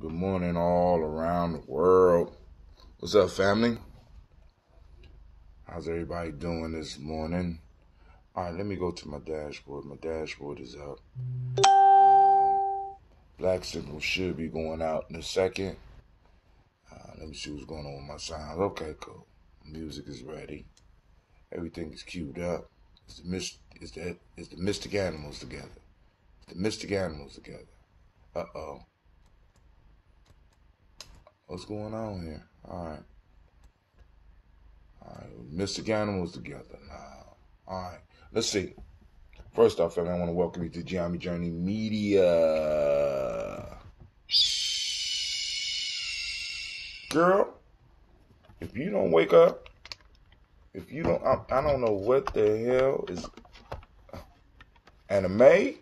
Good morning all around the world. What's up, family? How's everybody doing this morning? All right, let me go to my dashboard. My dashboard is up. Black signal should be going out in a second. Let me see what's going on with my sounds. Okay, cool. Music is ready. Everything is queued up. It's the mystic animals together. It's the mystic animals together. Uh-oh. What's going on here? All right, mystic animals together now. All right, let's see. First off, family, I want to welcome you to Gye-Nyame Journey Media. Girl, if you don't wake up, I don't know what the hell is anime.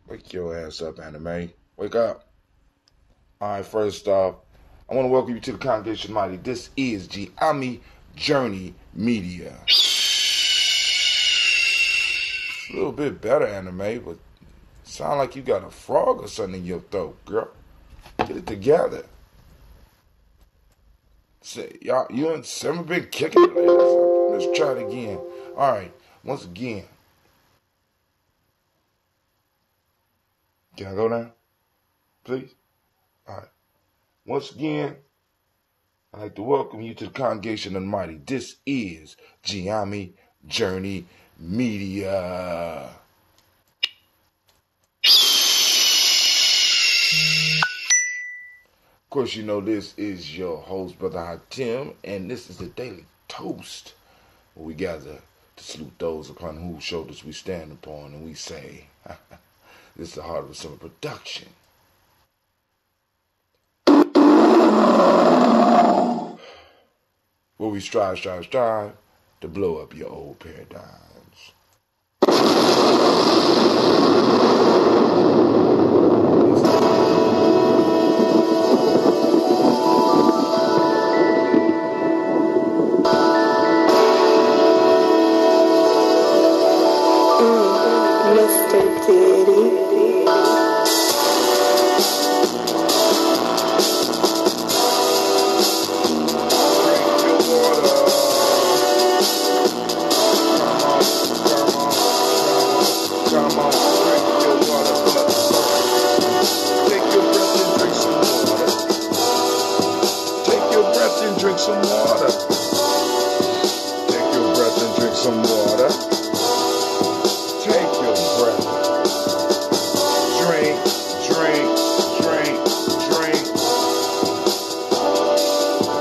Wake your ass up, anime. Wake up. All right, first off, I want to welcome you to the Congregation Mighty. This is Gye-Nyame Journey Media. A little bit better, anime, but sound like you got a frog or something in your throat, girl. Get it together. Say, y'all, you and Simmer been kicking it lately or something? Let's try it again. All right, once again. Can I go now? Please? All right. Once again, I'd like to welcome you to the Congregation of the Mighty. This is Gye-Nyame Journey Media. Of course, you know this is your host, Brother Hatim, and this is the Daily Toast, where we gather to salute those upon whose shoulders we stand upon, and we say, this is the heart of a summer production. Where we strive to blow up your old paradigms. Mr. Diddy. Drink some water. Take your breath and drink some water. Take your breath. Drink, drink, drink, drink.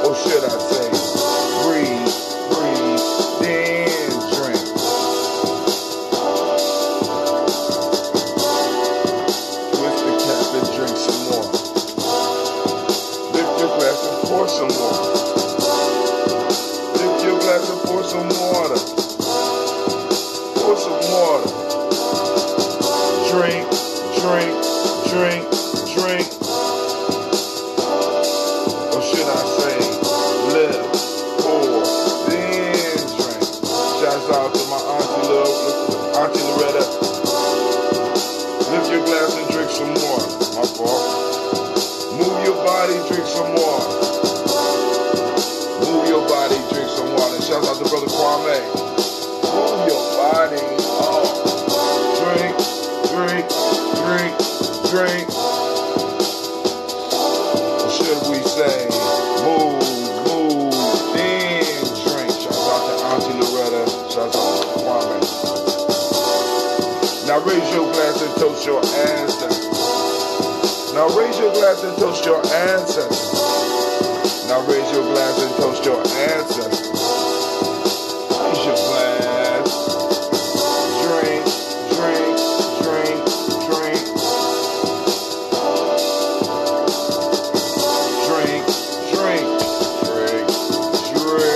Or should I say, breathe, breathe, then drink. Twist the cap and drink some more. Lift your glass and pour some more. And pour some water. Pour some water. Drink, drink, drink, drink. Or should I say, live, pour, then drink. Shouts out to my Auntie Loretta. Lift your glass and drink some water. My fault. Move your body, drink some water. Move your body, drink some water. Shout out to Brother Kwame. Move your body. Oh. Drink, drink, drink, drink. Or should we say, move, then drink. Shout out to Auntie Loretta. Shout out to Kwame. Now raise your glass and toast your ancestors. Now raise your glass and toast your ancestors. Now raise your glass and toast your ancestors. Raise your glass. Drink, drink, drink, drink. Drink, drink, drink, drink.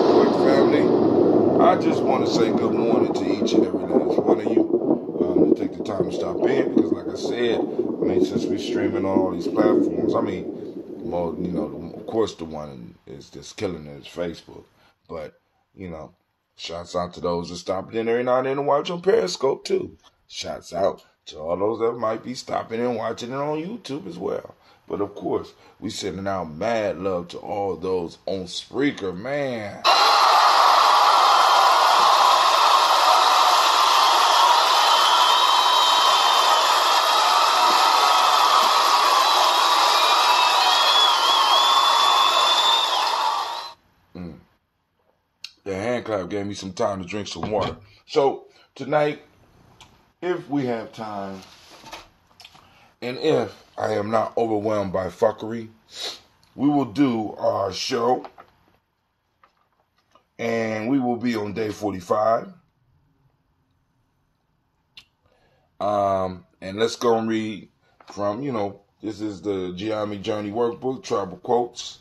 Quick family, I just want to say good morning to each and every last one of you. To take the time to stop in because, like I said, since we're streaming on all these platforms, Well, of course the one is just killing it is Facebook. But, shouts out to those that stop in every now and then to watch on Periscope too. Shouts out to all those that might be stopping and watching it on YouTube as well. But of course, we sending out mad love to all those on Spreaker, man. The hand clap gave me some time to drink some water. So tonight, if we have time, and if I am not overwhelmed by fuckery, we will do our show, and we will be on day 45. And let's go and read from, this is the Gye-Nyame Journey Workbook, Tribal Quotes,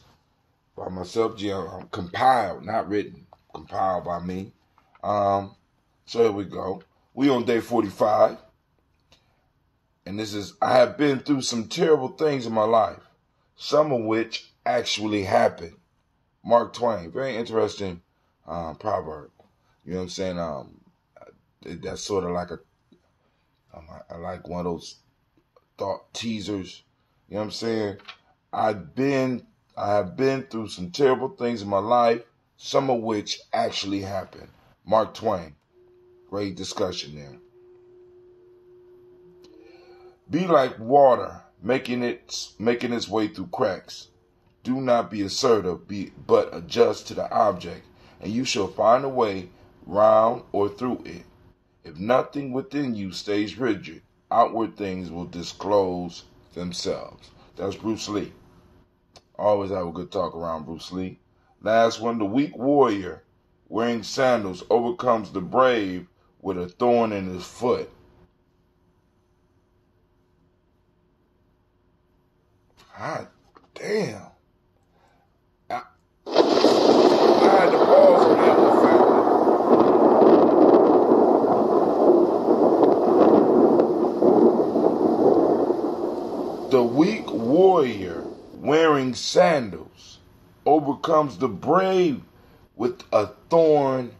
by myself, compiled, not written, compiled by me. So here we go. We on day 45. And this is, I have been through some terrible things in my life, some of which actually happened. Mark Twain, very interesting proverb. You know what I'm saying? That's sort of like I like one of those thought teasers. You know what I'm saying? I have been through some terrible things in my life, some of which actually happened. Mark Twain. Great discussion there. Be like water, making its way through cracks. Do not be assertive, but adjust to the object, and you shall find a way round or through it. If nothing within you stays rigid, outward things will disclose themselves. That's Bruce Lee. Always have a good talk around Bruce Lee. Last one, the weak warrior wearing sandals overcomes the brave with a thorn in his foot. God damn. I had to pause on that one, family. The weak warrior wearing sandals overcomes the brave with a thorn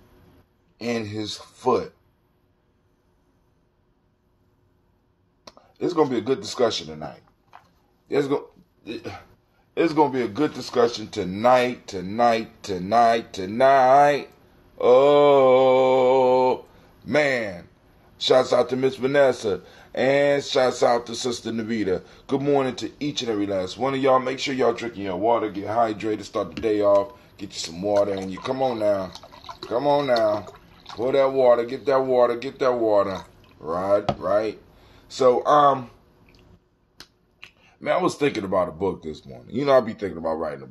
in his foot. It's going to be a good discussion tonight. It's going to be a good discussion tonight. Oh, man. Shouts out to Miss Vanessa. And shouts out to Sister Navita. Good morning to each and every last one of y'all. Make sure y'all drinking your water. Get hydrated. Start the day off. Get you some water. And you come on now. Pour that water. Get that water. Right. So, man, I was thinking about a book this morning. I be thinking about writing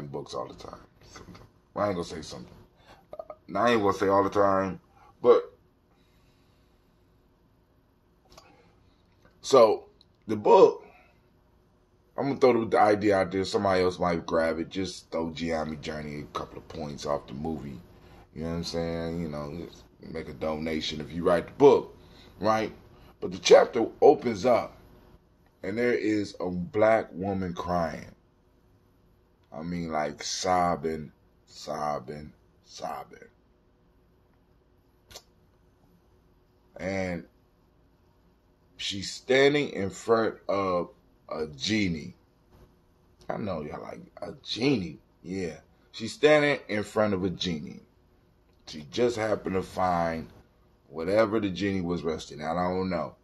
books all the time. I ain't gonna say something. I ain't gonna say all the time, but so the book, I'm gonna throw the idea out there. Somebody else might grab it. Just throw Gye-Nyame Journey a couple of points off the movie. You know what I'm saying? Just make a donation if you write the book, right? But the chapter opens up. And there is a black woman crying. I mean, like sobbing. And she's standing in front of a genie. I know y'all like a genie. Yeah. She's standing in front of a genie. She just happened to find whatever the genie was resting. I don't know.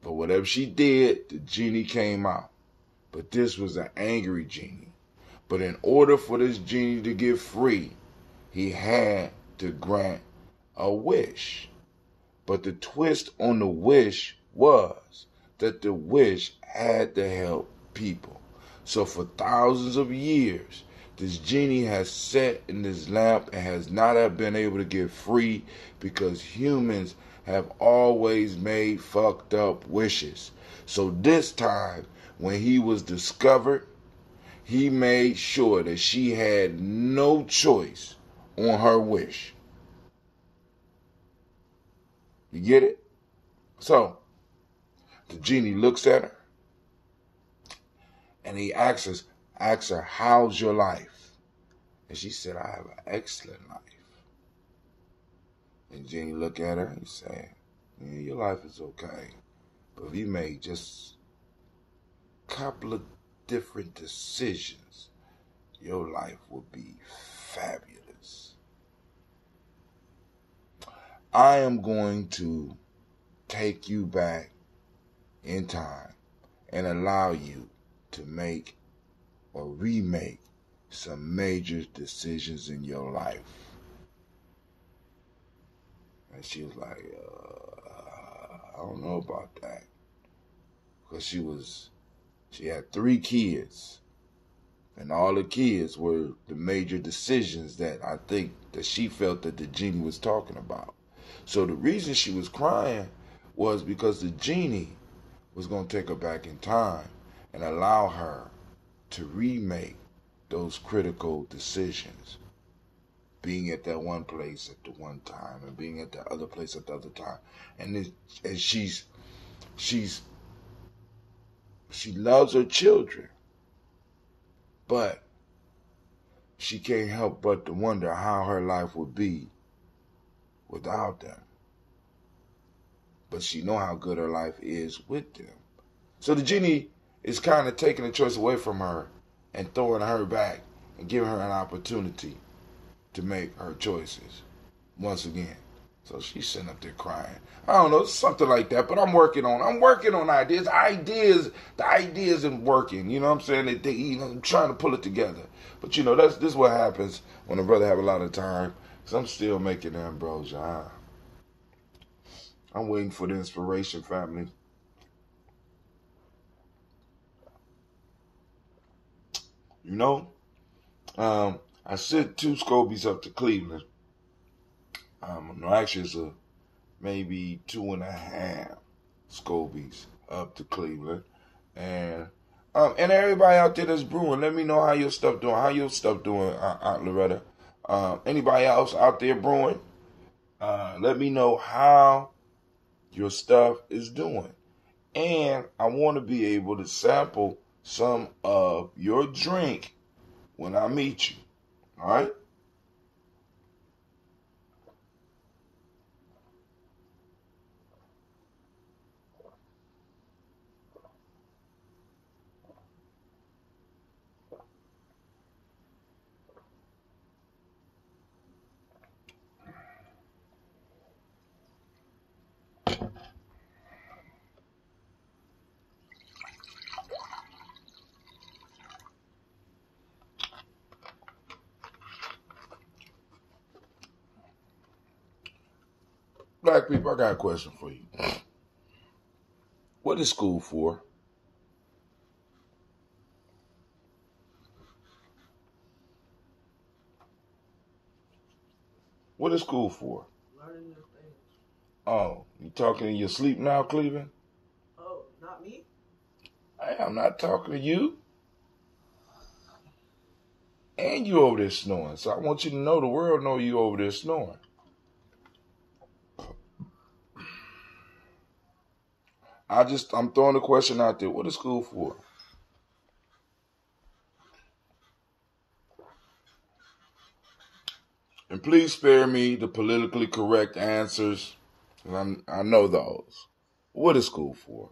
But whatever she did, the genie came out. But this was an angry genie. But in order for this genie to get free, he had to grant a wish. But the twist on the wish was that the wish had to help people. So for thousands of years, this genie has sat in this lamp and has not been able to get free because humans have always made fucked up wishes. So this time, when he was discovered, he made sure that she had no choice on her wish. You get it? So, the genie looks at her And he asks her, how's your life? And she said, I have an excellent life. And Jenny look at her and say, yeah, your life is okay. But if you make just a couple of different decisions, your life will be fabulous. I am going to take you back in time and allow you to make or remake some major decisions in your life. And she was like, I don't know about that. Because she had 3 kids. And all the kids were the major decisions that I think that she felt that the genie was talking about. So the reason she was crying was because the genie was going to take her back in time and allow her to remake those critical decisions. Being at that one place at the one time and being at the other place at the other time. And she loves her children, but she can't help but to wonder how her life would be without them. But she know how good her life is with them. So the genie is kind of taking the choice away from her and throwing her back and giving her an opportunity to make her choices once again. So she's sitting up there crying. I don't know, something like that. But I'm working on ideas. The ideas isn't working. You know what I'm saying? I'm trying to pull it together. But this is what happens when a brother have a lot of time. Because I'm still making ambrosia. I'm waiting for the inspiration, family. I sent 2 scobies up to Cleveland. Actually, it's maybe 2.5 scobies up to Cleveland, and everybody out there that's brewing, let me know how your stuff doing. How your stuff doing, Aunt Loretta? Anybody else out there brewing? Let me know how your stuff is doing, and I want to be able to sample some of your drink when I meet you. All right. Black people, I got a question for you. What is school for? What is school for? Learning new things. Oh, you talking in your sleep now, Cleveland? Oh, not me? I'm not talking to you. And you over there snoring. So I want you to know the world know you over there snoring. I'm throwing the question out there. What is school for? And please spare me the politically correct answers. I know those. What is school for?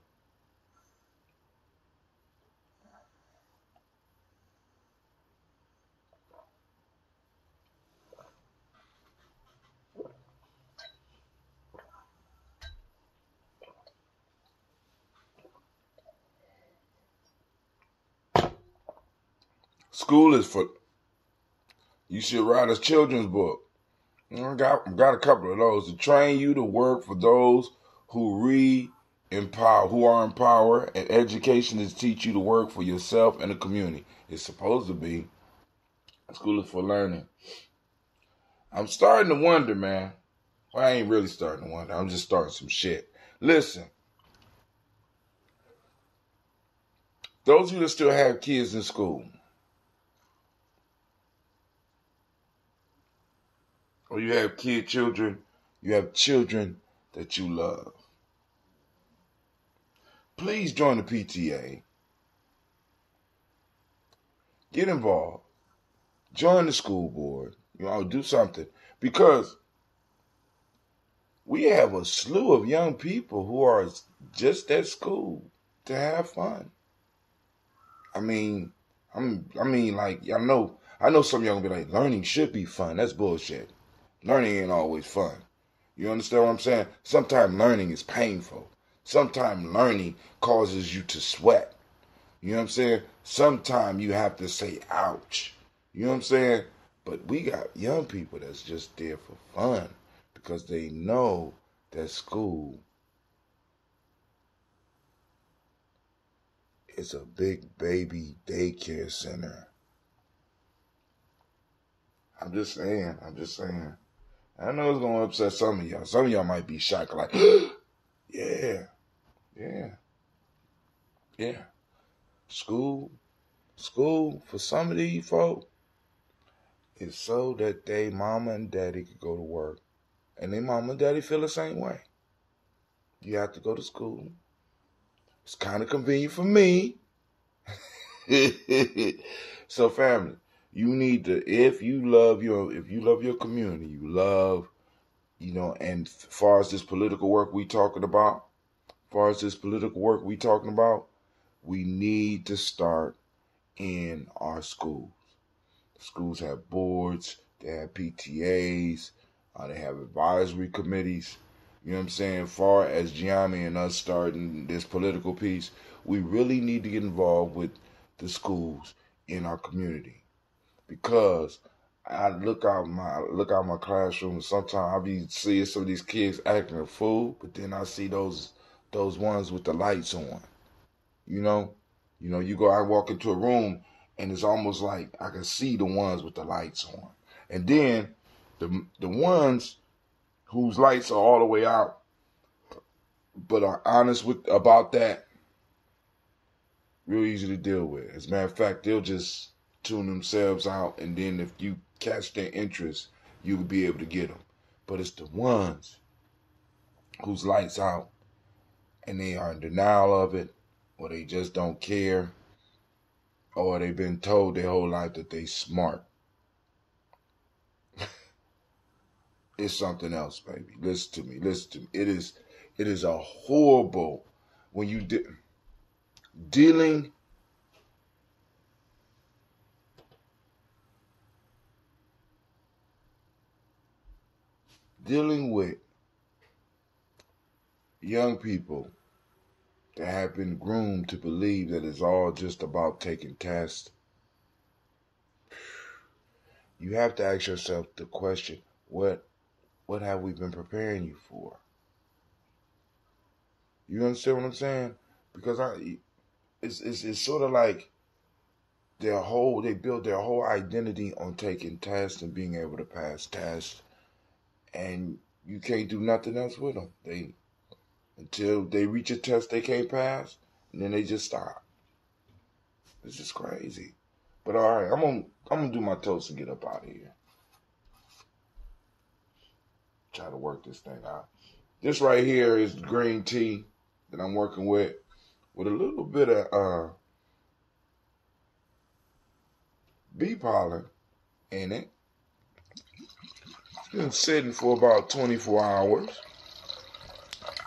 School is for, you should write a children's book. I got a couple of those to train you to work for those who are empowered, and education is to teach you to work for yourself and the community. It's supposed to be. School is for learning. I'm starting to wonder, man. Well, I ain't really starting to wonder. I'm just starting some shit. Listen. Those of you that still have kids in school, or you have children, you have children that you love, please join the PTA. Get involved. Join the school board. Do something. Because we have a slew of young people who are just at school to have fun. I mean, like, I know some of y'all gonna be like, learning should be fun. That's bullshit. Learning ain't always fun. You understand what I'm saying? Sometimes learning is painful. Sometimes learning causes you to sweat. You know what I'm saying? Sometimes you have to say, ouch. You know what I'm saying? But we got young people that's just there for fun because they know that school is a big baby daycare center. I'm just saying. I know it's going to upset some of y'all. Some of y'all might be shocked like, yeah. School, for some of these folk, is so that they mama and daddy could go to work. And they mama and daddy feel the same way. You have to go to school. It's kind of convenient for me. So family, you need to, if you love your community, you love, and as far as this political work we talking about, we need to start in our schools. Schools have boards, they have PTAs, they have advisory committees. You know what I'm saying? As far as Gye-Nyame and us starting this political piece, we really need to get involved with the schools in our community. Because I look out my classroom and sometimes I be seeing some of these kids acting a fool, but then I see those ones with the lights on. You I walk into a room and it's almost like I can see the ones with the lights on. And then the ones whose lights are all the way out but are honest about that, real easy to deal with. As a matter of fact, they'll just tune themselves out, and then if you catch their interest, you'll be able to get them. But it's the ones whose lights out and they are in denial of it, or they just don't care, or they've been told their whole life that they smart. It's something else, baby. Listen to me. It is a horrible when you dealing with young people that have been groomed to believe that it's all just about taking tests. You have to ask yourself the question, what have we been preparing you for? You understand what I'm saying? Because it's sort of like they build their whole identity on taking tests and being able to pass tests, and you can't do nothing else with them. Until they reach a test they can't pass, and then they just stop. It's just crazy. But all right, I'm gonna do my toast and get up out of here. Try to work this thing out. This right here is green tea that I'm working with a little bit of bee pollen in it. It's been sitting for about 24 hours.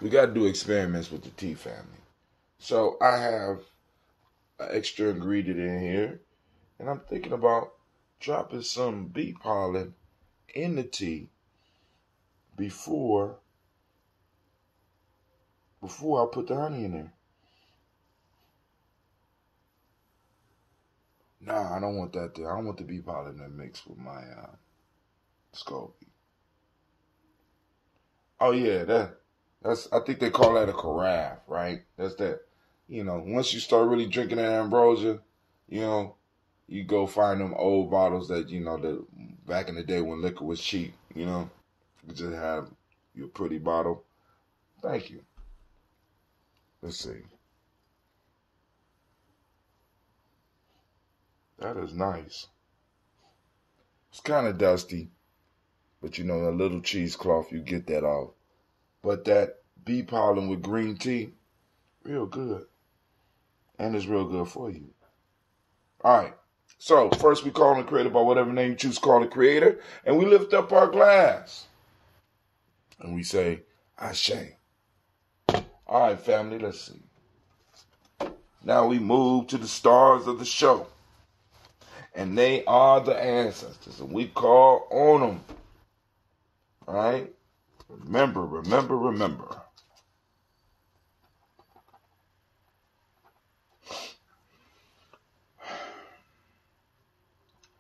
We got to do experiments with the tea family. So I have an extra ingredient in here, and I'm thinking about dropping some bee pollen in the tea before I put the honey in there. Nah, I don't want that there. I don't want the bee pollen to mix with my Scoby. Oh yeah, that's I think they call that a carafe, right? That's that. Once you start really drinking that ambrosia, you go find them old bottles that that back in the day when liquor was cheap. You just have your pretty bottle. Thank you. Let's see. That is nice. It's kind of dusty, but a little cheesecloth, you get that off. But that bee pollen with green tea, real good. And it's real good for you. All right. So, first we call on the Creator by whatever name you choose to call the Creator, and we lift up our glass. And we say, Ashe. All right, family, let's see. Now we move to the stars of the show. And they are the ancestors, and we call on them. All right? Remember, remember, remember.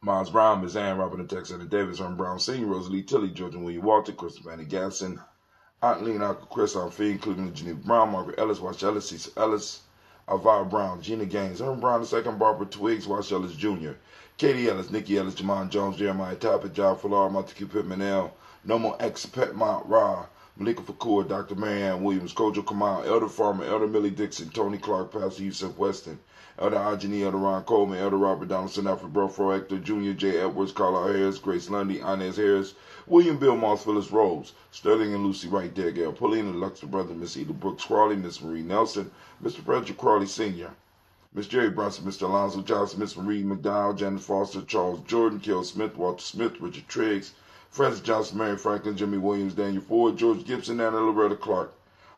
Miles Brown, Miss Ann, Robert and Texas, Davis, Herman Brown Sr., Rosalie Tilly, George and William Walter, Christopher Annie Gasson, Aunt Lean, Uncle Chris, Aunt Fee, Cleveland, Geneva Brown, Margaret Ellis, Wash Ellis, Cecil Ellis, Elvira Brown, Gina Gaines, Herman Brown II, Barbara Twiggs, Wash Ellis Jr., Katie Ellis, Nikki Ellis, Jamon Jones, Jeremiah Tappet, John Fuller, Montague Pittman L, Nomo X, Pet Mount Ra, Malika Fakur, Dr. Marianne Williams, Kojo Kamal, Elder Farmer, Elder Millie Dixon, Tony Clark, Pastor Yusuf Weston, Elder Ajani, Elder Ron Coleman, Elder Robert Donaldson, Alfred Brofro, Hector Jr., J. Edwards, Carla Harris, Grace Lundy, Inez Harris, William Bill Moss, Phyllis Rose, Sterling and Lucy Wright, Gail Pauline, the Luxor brother, Miss Eda Brooks Crawley, Miss Marie Nelson, Mr. Frederick Crawley Sr., Miss Jerry Brunson, Mr. Alonzo Johnson, Miss Marie McDowell, Janet Foster, Charles Jordan, Kel Smith, Walter Smith, Richard Triggs, Francis Johnson, Mary Franklin, Jimmy Williams, Daniel Ford, George Gibson, Anna Loretta Clark,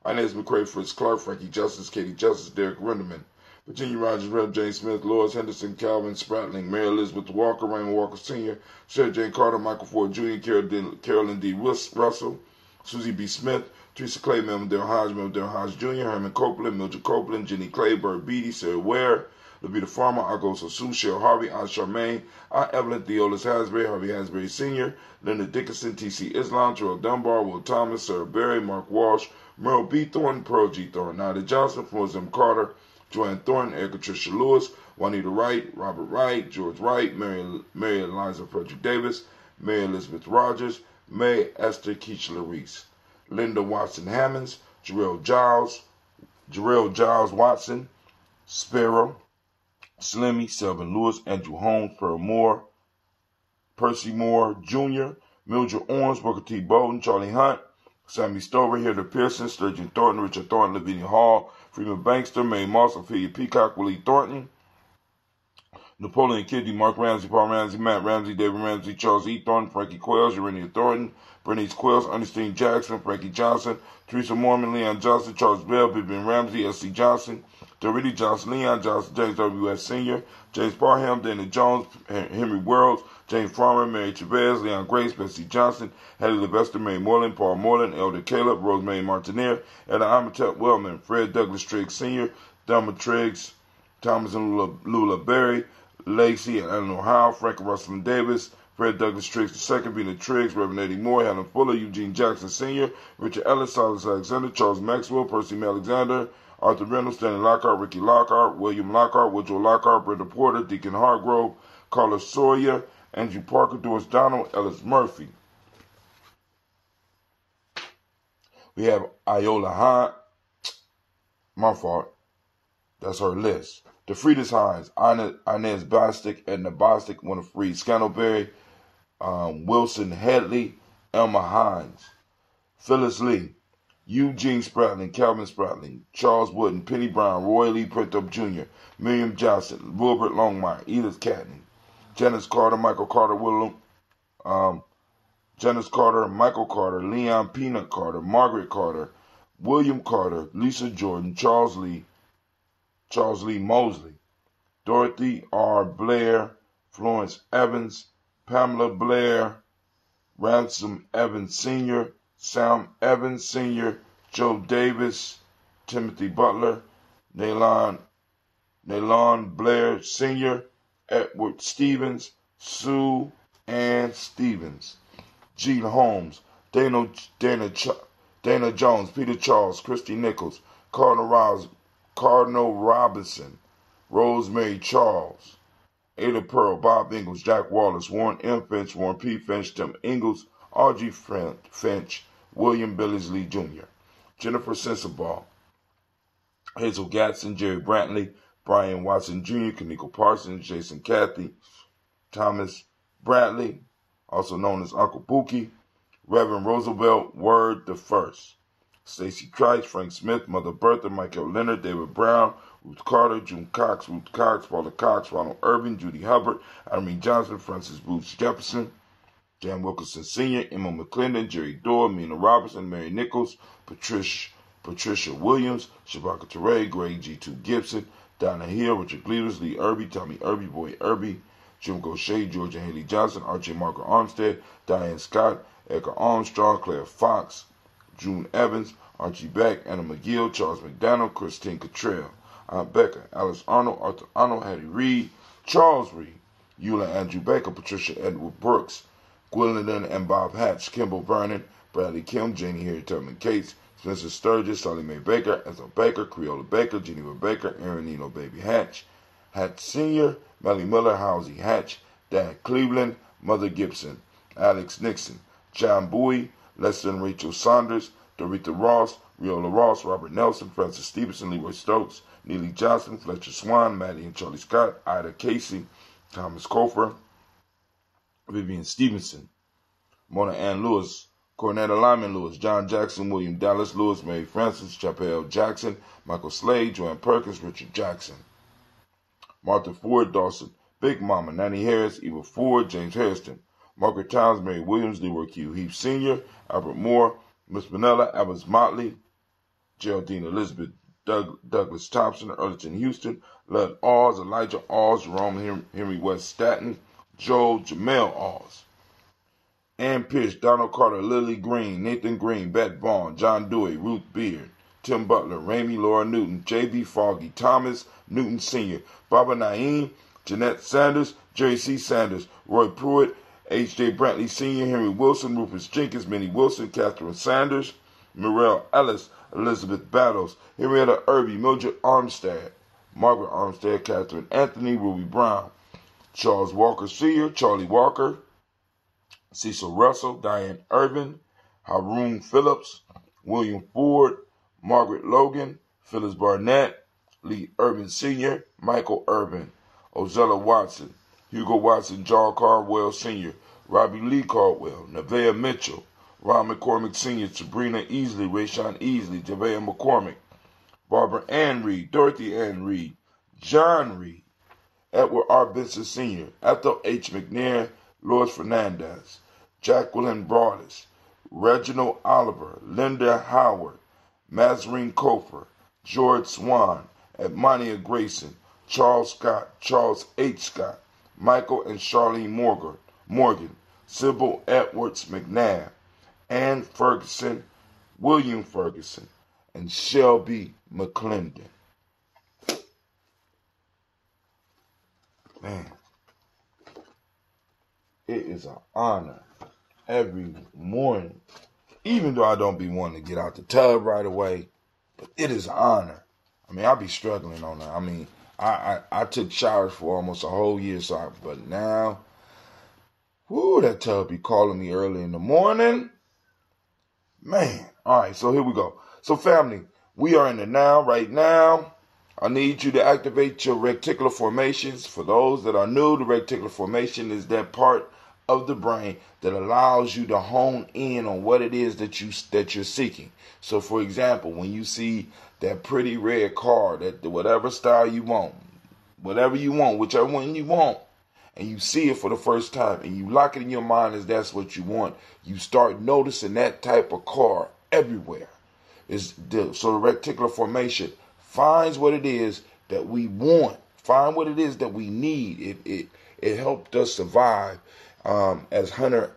Inez McCrae, Fritz Clark, Frankie Justice, Katie Justice, Derek Renderman, Virginia Rogers, Reb James Smith, Lois Henderson, Calvin Spratling, Mary Elizabeth Walker, Raymond Walker Sr., Sarah Jane Carter, Michael Ford Jr., Carolyn D. Russell, Susie B. Smith, Teresa Clay, Melvin Hodge Jr., Herman Copeland, Mildred Copeland, Jenny Clay, Bird Beatty, Sarah Ware, Labita Farmer, Agos Osu, Cheryl Harvey, Aunt Charmaine, Aunt Evelyn, Theolis Hasbury, Harvey Hasbury Sr., Linda Dickinson, T.C. Islam, Terrell Dunbar, Will Thomas, Sarah Berry, Mark Walsh, Merle B. Thornton, Pearl G. Thornton, Nada Johnson, Florence M. Carter, Joanne Thornton, Erica Tricia Lewis, Juanita Wright, Robert Wright, George Wright, Mary Eliza Frederick Davis, Mary Elizabeth Rogers, May Esther Keachler Reese, Linda Watson Hammonds, Jarrell Giles Watson, Sparrow, Slimmy, Selvin Lewis, Andrew Holmes, Pearl Moore, Percy Moore Jr., Mildred Owens, Booker T. Bowden, Charlie Hunt, Sammy Stover, Hilda Pearson, Sturgeon Thornton, Richard Thornton, Lavinia Hall, Freeman Bankster, Mae Moss, Ophelia Peacock, Willie Thornton, Napoleon Kidney, Mark Ramsey, Paul Ramsey, Matt Ramsey, David Ramsey, Charles E. Thornton, Frankie Quells, Urania Thornton, Bernice Quells, Ernestine Jackson, Frankie Johnson, Teresa Mormon, Leon Johnson, Charles Bell, Vivian Ramsey, S.C. Johnson, Dorothy Johnson, Leon Johnson, James W.S. Sr., James Parham, Dana Jones, Henry Worlds, James Farmer, Mary Chavez, Leon Grace, Betsy Johnson, Hattie Levester, Mary Moreland, Paul Moreland, Elder Caleb, Rosemary Martineer, Elder Amatep Wellman, Fred Douglas Triggs Sr., Thelma Triggs, Thomas and Lula Berry, Lacey and Eleanor Howe, Frank Russell Davis, Fred Douglas Triggs II, Bina Triggs, Reverend Eddie Moore, Helen Fuller, Eugene Jackson Sr., Richard Ellis, Silas Alexander, Charles Maxwell, Percy Alexander, Arthur Reynolds, Stanley Lockhart, Ricky Lockhart, William Lockhart, Woodrow Lockhart, Brenda Porter, Deacon Hargrove, Carla Sawyer, Andrew Parker, Doris Donald, Ellis Murphy. We have Iola Hine. My fault. That's her list. DeFridas Hines, Inez Bostic, Edna Bostic, Winifred Scantleberry, Wilson Headley, Elma Hines, Phyllis Lee, Eugene Spratling, Calvin Spratling, Charles Wooden, Penny Brown, Roy Lee Printup Jr., Miriam Johnson, Wilbert Longmire, Edith Catney, Janice Carter, Michael Carter, Janice Carter, Michael Carter, Leon Peanut Carter, Margaret Carter, William Carter, Lisa Jordan, Charles Lee Mosley, Dorothy R. Blair, Florence Evans, Pamela Blair, Ransom Evans Sr., Sam Evans Sr., Joe Davis, Timothy Butler, Nalon Blair Sr., Edward Stevens, Sue Ann Stevens, Gene Holmes, Dana Jones, Peter Charles, Christy Nichols, Cardinal Robinson, Rosemary Charles, Ada Pearl, Bob Ingalls, Jack Wallace, Warren M. Finch, Warren P. Finch, Tim Ingalls, Audrey Finch, William Billingsley Jr., Jennifer Sensabaugh, Hazel Gatson, Jerry Brantley, Brian Watson Jr., Kaniko Parsons, Jason Cathy, Thomas Bradley, also known as Uncle Buki, Reverend Roosevelt Word the First, Stacy Trice, Frank Smith, Mother Bertha, Michael Leonard, David Brown, Ruth Carter, June Cox, Ruth Cox, Paula Cox, Ronald Irving, Judy Hubbard, Irene Johnson, Francis Bruce Jefferson, Jan Wilkinson Sr., Emma McClendon, Jerry Dorr, Mina Robertson, Mary Nichols, Patricia Williams, Shabaka Teray, Greg G2 Gibson, Donna Hill, Richard Gleavers, Lee Irby, Tommy Irby, Boy Irby, Jim Gaucher, Georgia Haley Johnson, Archie Margaret Armstead, Diane Scott, Edgar Armstrong, Claire Fox, June Evans, Archie Beck, Anna McGill, Charles McDonald, Christine Cottrell, Aunt Becca, Alice Arnold, Arthur Arnold, Hattie Reed, Charles Reed, Eula Andrew Baker, Patricia Edward Brooks, Gwendolyn and Bob Hatch, Kimball Vernon, Bradley Kim, Janie Harry Tubman Cates, Spencer Sturgis, Sally Mae Baker, Ethel Baker, Creola Baker, Geneva Baker, Aaron Nino Baby Hatch, Hatch Sr., Melly Miller, Housie Hatch, Dan Cleveland, Mother Gibson, Alex Nixon, John Bowie, Lester and Rachel Saunders, Dorita Ross, Riola Ross, Robert Nelson, Francis Stevenson, Leroy Stokes, Neely Johnson, Fletcher Swan, Maddie and Charlie Scott, Ida Casey, Thomas Cofer, Vivian Stevenson, Mona Ann Lewis, Cornetta Lyman Lewis, John Jackson, William Dallas Lewis, Mary Francis, Chapelle Jackson, Michael Slade, Joanne Perkins, Richard Jackson, Martha Ford Dawson, Big Mama, Nanny Harris, Eva Ford, James Harrison, Margaret Towns, Mary Williams, Leroy Q. Heath Sr., Albert Moore, Miss Manella, Evans Motley, Geraldine Elizabeth Douglas Thompson, Erlington Houston, Lud Oz, Elijah Oz, Jerome Henry West Staton, Joel Jamel Oz, Ann Pierce, Donald Carter, Lily Green, Nathan Green, Bette Vaughn, John Dewey, Ruth Beard, Tim Butler, Ramey Laura Newton, J.B. Foggy, Thomas Newton Sr., Baba Naeem, Jeanette Sanders, Jerry C. Sanders, Roy Pruitt, H.J. Brantley Sr., Henry Wilson, Rufus Jenkins, Minnie Wilson, Catherine Sanders, Mirelle Ellis, Elizabeth Battles, Henrietta Irby, Mildred Armstead, Margaret Armstead, Catherine Anthony, Ruby Brown, Charles Walker Sr., Charlie Walker, Cecil Russell, Diane Irvin, Haroon Phillips, William Ford, Margaret Logan, Phyllis Barnett, Lee Irvin Sr., Michael Irvin, Ozella Watson, Hugo Watson, John Caldwell Sr., Robbie Lee Caldwell, Nevaeh Mitchell, Ron McCormick Sr., Sabrina Easley, Rayshawn Easley, Javea McCormick, Barbara Ann Reed, Dorothy Ann Reed, John Reed, Edward R. Benson Sr., Ethel H. McNair, Lois Fernandez, Jacqueline Broadus, Reginald Oliver, Linda Howard, Mazarine Kofer, George Swan, Edmonia Grayson, Charles Scott, Charles H. Scott, Michael and Charlene Morgan, Sybil Edwards McNabb, Ann Ferguson, William Ferguson, and Shelby McClendon. Man, it is an honor every morning, even though I don't be wanting to get out the tub right away, but it is an honor. I mean, I be struggling on that. I mean, I took showers for almost a whole year, but now, whoo, that tub be calling me early in the morning. Man, all right, so here we go. So family, we are in the now, right now. I need you to activate your reticular formations. For those that are new, the reticular formation is that part of the brain that allows you to hone in on what it is that you're seeking. So for example, when you see that pretty red car, that whatever style you want, whichever one you want, and you see it for the first time and you lock it in your mind as that's what you want, you start noticing that type of car everywhere. So the reticular formation finds what it is that we want, find what it is that we need. It helped us survive as hunter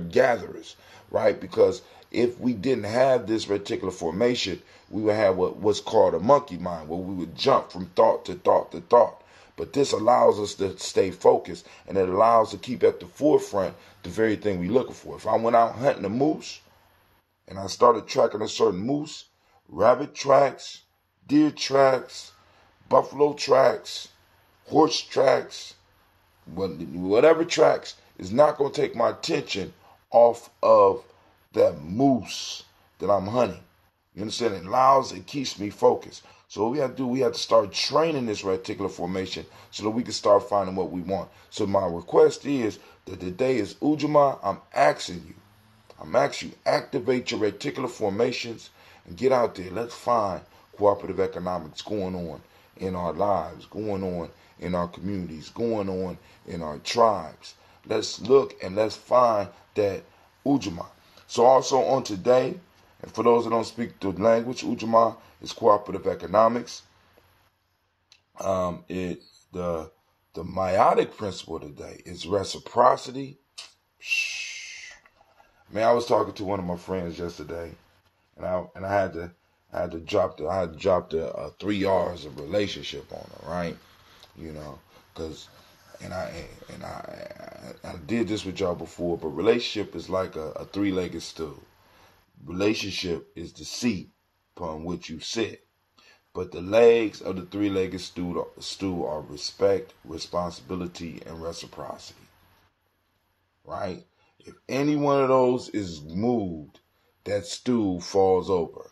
gatherers, right? Because if we didn't have this reticular formation, we would have what's called a monkey mind, where we would jump from thought to thought to thought. But this allows us to stay focused, and it allows us to keep at the forefront the very thing we're looking for. If I went out hunting a moose and I started tracking a certain moose, rabbit tracks, deer tracks, buffalo tracks, horse tracks, whatever tracks, is not going to take my attention off of that moose that I'm hunting. You understand? It keeps me focused. So what we have to do, we have to start training this reticular formation so that we can start finding what we want. So my request is that today is Ujamaa. I'm asking you, activate your reticular formations and get out there. Let's find cooperative economics going on in our lives, going on in our communities, going on in our tribes. Let's look and let's find that Ujamaa. So also on today, and for those that don't speak the language, Ujamaa is cooperative economics. The meiotic principle today is reciprocity. Man, I was talking to one of my friends yesterday, and I had to drop the 3 R's of relationship on her, right? You know, because I did this with y'all before, but relationship is like a 3-legged stool. Relationship is the seat upon which you sit. But the legs of the 3-legged stool are respect, responsibility, and reciprocity. Right? If any one of those is moved, that stool falls over.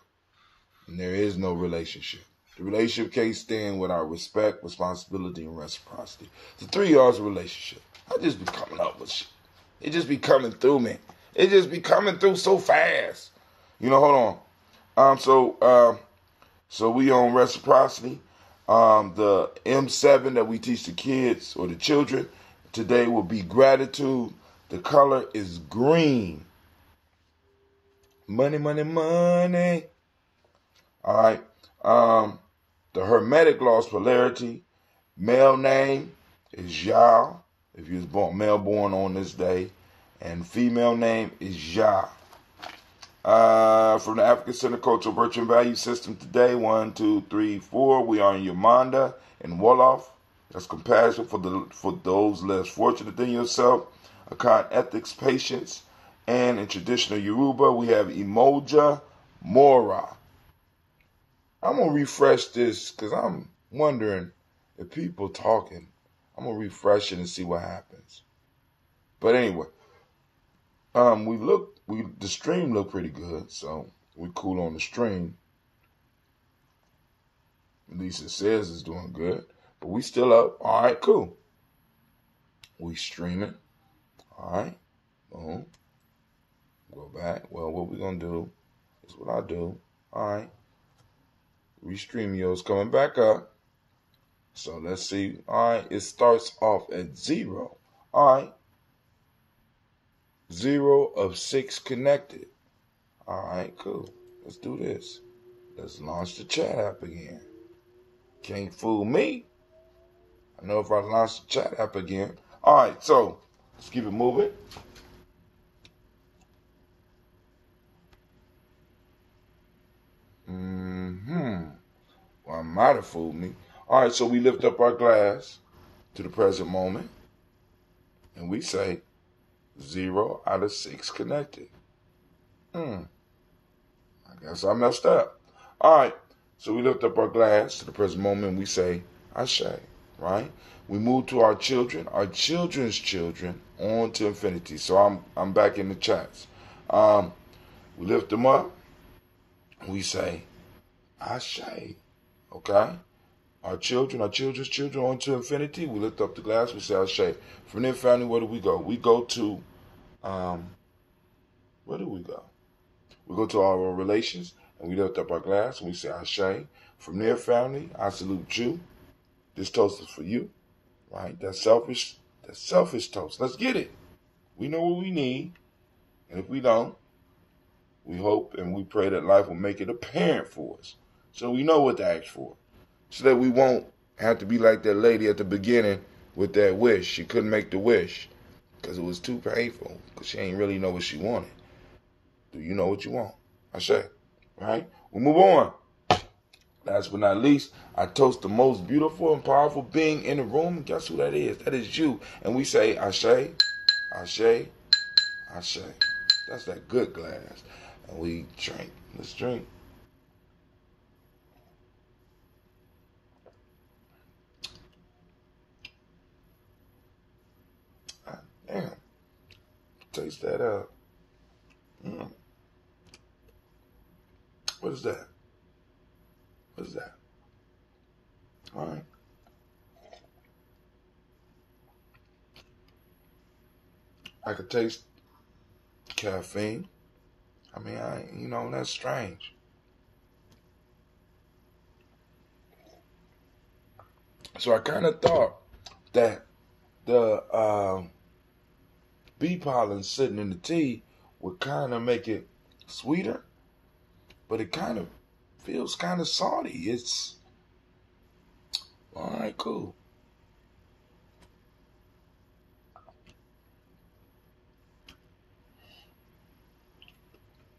And there is no relationship. The relationship can't stand without respect, responsibility, and reciprocity. The 3 R's of relationship. I just be coming up with shit. It just be coming through me. It just be coming through so fast. Hold on. So we on reciprocity. The M7 that we teach the kids or the children today will be gratitude. The color is green. Money, money, money. All right. The Hermetic law is polarity. Male name is Yah, if you was male born on this day. And female name is Yah. From the African Center Cultural Virtue and Value System today, 1, 2, 3, 4. We are in Yamanda and Wolof. That's compassion for those less fortunate than yourself. Akan ethics, patience. And in traditional Yoruba, we have Imoja Mora. I'm going to refresh this because I'm wondering if people talking. I'm going to refresh it and see what happens. But anyway, the stream looked pretty good, so we cool on the stream. At least it says it's doing good, but we still up. All right, cool. We streaming. All right, boom. Go back. Well, what we gonna do is what I do. All right, restream yours coming back up. So let's see. All right, it starts off at 0. All right. 0 of 6 connected. All right, cool. Let's do this. Let's launch the chat app again. Can't fool me. I know if I launch the chat app again. All right, so let's keep it moving. Well, I might have fooled me. All right, so we lift up our glass to the present moment, and we say 0 out of 6 connected. I guess I messed up. All right, so we lift up our glass to the present moment, and we say Ashe, right? We move to our children, our children's children, on to infinity. So I'm back in the chats. We lift them up, and we say Ashe, okay? Our children, our children's children, on to infinity. We lift up the glass, we say Ashe. From their family, where do we go? We go to, where do we go? We go to our relations, and we lift up our glass, and we say Ashe. From their family, I salute you. This toast is for you, right? That's selfish toast. Let's get it. We know what we need, and if we don't, we hope and we pray that life will make it apparent for us, so we know what to ask for, so that we won't have to be like that lady at the beginning with that wish. She couldn't make the wish because it was too painful, because she ain't really know what she wanted. Do you know what you want? I say, right? We move on. Last but not least, I toast the most beautiful and powerful being in the room. And guess who that is? That is you. And we say, Ashe, Ashe, Ashe. That's that good glass. And we drink. Let's drink. Damn. Taste that up. What is that? What is that? All right. I could taste caffeine. I mean, that's strange. So I kind of thought that the bee pollen sitting in the tea would kind of make it sweeter, but it kind of feels kind of salty. It's all right, cool.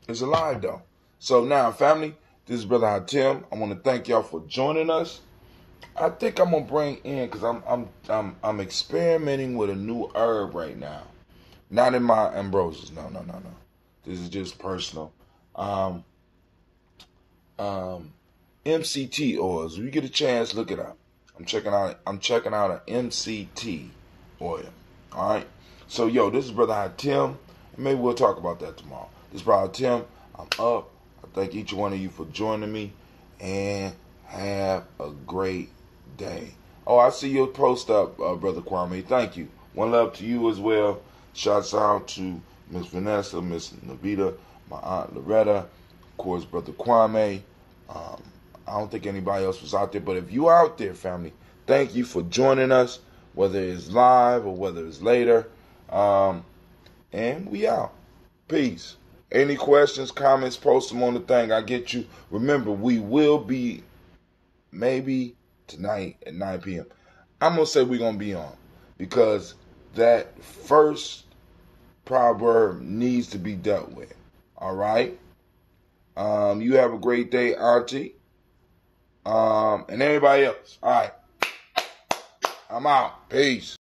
It's alive though. So now, family, this is Brother Hatim. I want to thank y'all for joining us. I think I'm gonna bring in because I'm experimenting with a new herb right now. Not in my ambrosias. No. This is just personal. Um, MCT oils. If you get a chance, look it up. I'm checking out an MCT oil. All right. So yo, this is Brother Hatim. Maybe we'll talk about that tomorrow. This is Brother Hatim. I'm up. I thank each one of you for joining me, and have a great day. Oh, I see your post up, Brother Kwame. Thank you. One love to you as well. Shouts out to Miss Vanessa, Miss Navita, my Aunt Loretta, of course, Brother Kwame. I don't think anybody else was out there, but if you out there, family, thank you for joining us, whether it's live or whether it's later. And we out. Peace. Any questions, comments, post them on the thing. I get you. Remember, we will be maybe tonight at 9 p.m. I'm going to say we're going to be on because that first proverb needs to be dealt with. All right? You have a great day, Auntie. And everybody else. All right. I'm out. Peace.